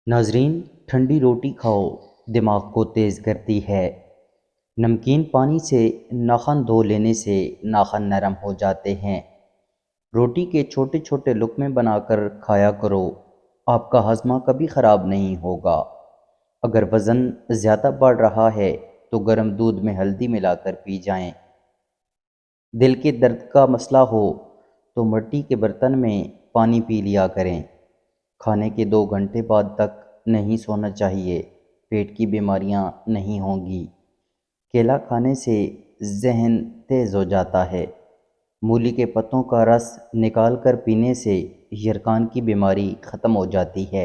ناظرین، ٹھنڈی روٹی کھاؤ، دماغ کو تیز کرتی ہے۔ نمکین پانی سے ناخن دھو لینے سے ناخن نرم ہو جاتے ہیں۔ روٹی کے چھوٹے چھوٹے لقمے بنا کر کھایا کرو، آپ کا ہاضمہ کبھی خراب نہیں ہوگا۔ اگر وزن زیادہ بڑھ رہا ہے تو گرم دودھ میں ہلدی ملا کر پی جائیں۔ دل کے درد کا مسئلہ ہو تو مٹی کے برتن میں پانی پی لیا کریں۔ کھانے کے 2 گھنٹے بعد تک نہیں سونا چاہیے، پیٹ کی بیماریاں نہیں ہوں گی۔ کیلا کھانے سے ذہن تیز ہو جاتا ہے۔ مولی کے پتوں کا رس نکال کر پینے سے یرقان کی بیماری ختم ہو جاتی ہے۔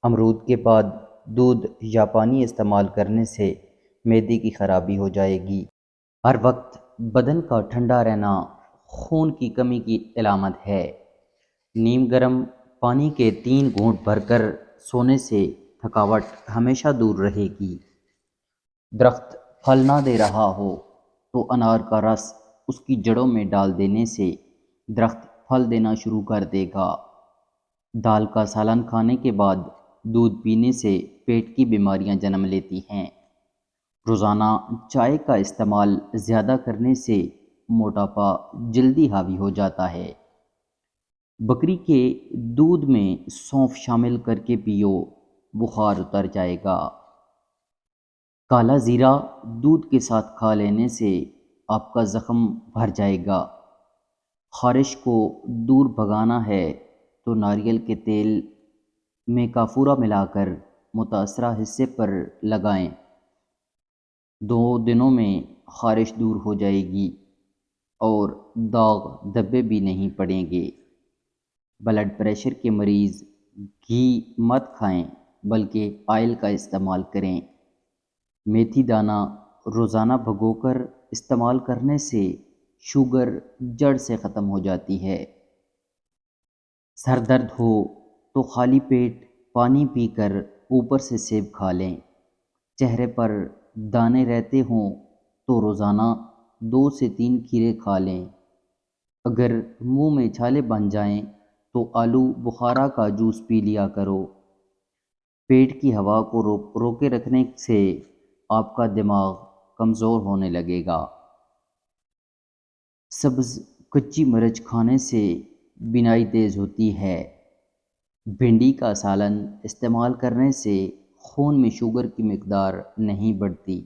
امرود کے بعد دودھ یا پانی استعمال کرنے سے معدے کی خرابی ہو جائے گی۔ ہر وقت بدن کا ٹھنڈا رہنا خون کی کمی کی علامت ہے۔ نیم گرم پانی کے 3 گھونٹ بھر کر سونے سے تھکاوٹ ہمیشہ دور رہے گی۔ درخت پھل نہ دے رہا ہو تو انار کا رس اس کی جڑوں میں ڈال دینے سے درخت پھل دینا شروع کر دے گا۔ دال کا سالن کھانے کے بعد دودھ پینے سے پیٹ کی بیماریاں جنم لیتی ہیں۔ روزانہ چائے کا استعمال زیادہ کرنے سے موٹاپا جلدی حاوی ہو جاتا ہے۔ بکری کے دودھ میں سونف شامل کر کے پیو، بخار اتر جائے گا۔ کالا زیرہ دودھ کے ساتھ کھا لینے سے آپ کا زخم بھر جائے گا۔ خارش کو دور بھگانا ہے تو ناریل کے تیل میں کافورا ملا کر متاثرہ حصے پر لگائیں۔ 2 دنوں میں خارش دور ہو جائے گی اور داغ دھبے بھی نہیں پڑیں گے۔ بلڈ پریشر کے مریض گھی مت کھائیں بلکہ آئل کا استعمال کریں۔ میتھی دانہ روزانہ بھگو کر استعمال کرنے سے شوگر جڑ سے ختم ہو جاتی ہے۔ سر درد ہو تو خالی پیٹ پانی پی کر اوپر سے سیب کھا لیں۔ چہرے پر دانے رہتے ہوں تو روزانہ 2 سے 3 کھیرے کھا لیں۔ اگر منہ میں چھالے بن جائیں تو آلو بخارا کا جوس پی لیا کرو۔ پیٹ کی ہوا کو روکے رکھنے سے آپ کا دماغ کمزور ہونے لگے گا۔ سبز کچی مرچ کھانے سے بینائی تیز ہوتی ہے۔ بھنڈی کا سالن استعمال کرنے سے خون میں شوگر کی مقدار نہیں بڑھتی۔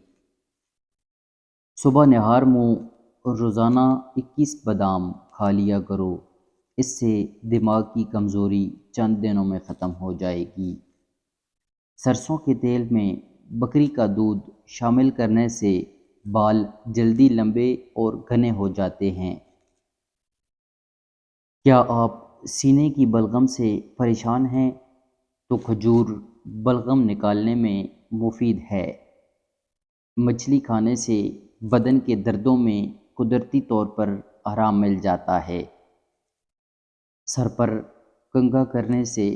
صبح نہار منہ روزانہ 21 بادام کھا لیا کرو، اس سے دماغ کی کمزوری چند دنوں میں ختم ہو جائے گی۔ سرسوں کے تیل میں بکری کا دودھ شامل کرنے سے بال جلدی لمبے اور گھنے ہو جاتے ہیں۔ کیا آپ سینے کی بلغم سے پریشان ہیں تو کھجور بلغم نکالنے میں مفید ہے۔ مچھلی کھانے سے بدن کے دردوں میں قدرتی طور پر آرام مل جاتا ہے۔ سر پر کنگھا کرنے سے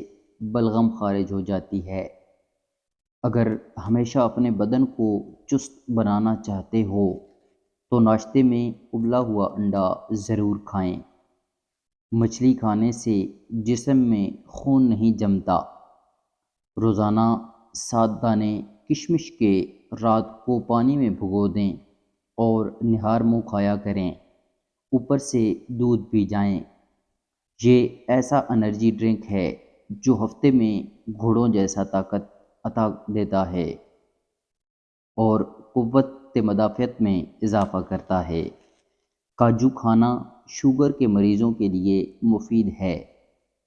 بلغم خارج ہو جاتی ہے۔ اگر ہمیشہ اپنے بدن کو چست بنانا چاہتے ہو تو ناشتے میں ابلا ہوا انڈا ضرور کھائیں۔ مچھلی کھانے سے جسم میں خون نہیں جمتا۔ روزانہ 7 دانے کشمش کے رات کو پانی میں بھگو دیں اور نہار منہ کھایا کریں، اوپر سے دودھ پی جائیں۔ یہ ایسا انرجی ڈرنک ہے جو ہفتے میں گھوڑوں جیسا طاقت عطا دیتا ہے اور قوت مدافعت میں اضافہ کرتا ہے۔ کاجو کھانا شوگر کے مریضوں کے لیے مفید ہے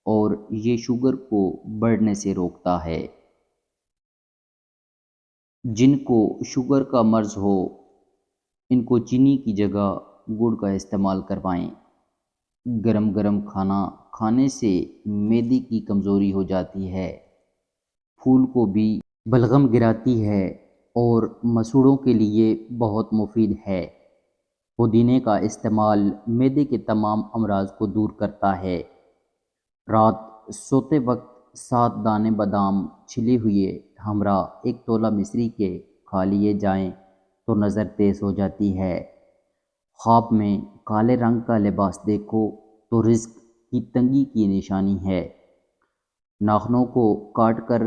اور یہ شوگر کو بڑھنے سے روکتا ہے۔ جن کو شوگر کا مرض ہو ان کو چینی کی جگہ گڑ کا استعمال کروائیں۔ گرم گرم کھانا کھانے سے معدے کی کمزوری ہو جاتی ہے۔ پھول گوبھی بلغم گراتی ہے اور مسوڑھوں کے لیے بہت مفید ہے۔ پودینے کا استعمال معدے کے تمام امراض کو دور کرتا ہے۔ رات سوتے وقت 7 دانے بادام چھلے ہوئے ہمراہ 1 تولہ مصری کے کھا لیے جائیں تو نظر تیز ہو جاتی ہے۔ خواب میں کالے رنگ کا لباس دیکھو تو رزق کی تنگی کی نشانی ہے۔ ناخنوں کو کاٹ کر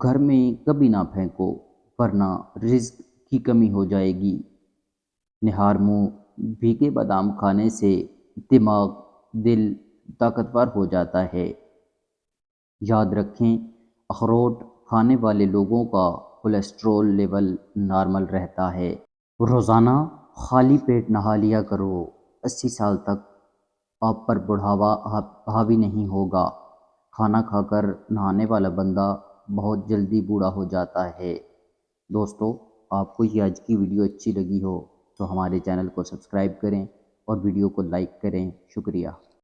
گھر میں کبھی نہ پھینکو ورنہ رزق کی کمی ہو جائے گی۔ نہار منہ بھیگے بادام کھانے سے دماغ، دل طاقتور ہو جاتا ہے۔ یاد رکھیں، اخروٹ کھانے والے لوگوں کا کولیسٹرول لیول نارمل رہتا ہے۔ روزانہ خالی پیٹ نہا لیا کرو، 80 سال تک آپ پر بڑھاوا حاوی نہیں ہوگا۔ کھانا کھا کر نہانے والا بندہ بہت جلدی بوڑھا ہو جاتا ہے۔ دوستو، آپ کو یہ آج کی ویڈیو اچھی لگی ہو تو ہمارے چینل کو سبسکرائب کریں اور ویڈیو کو لائک کریں۔ شکریہ۔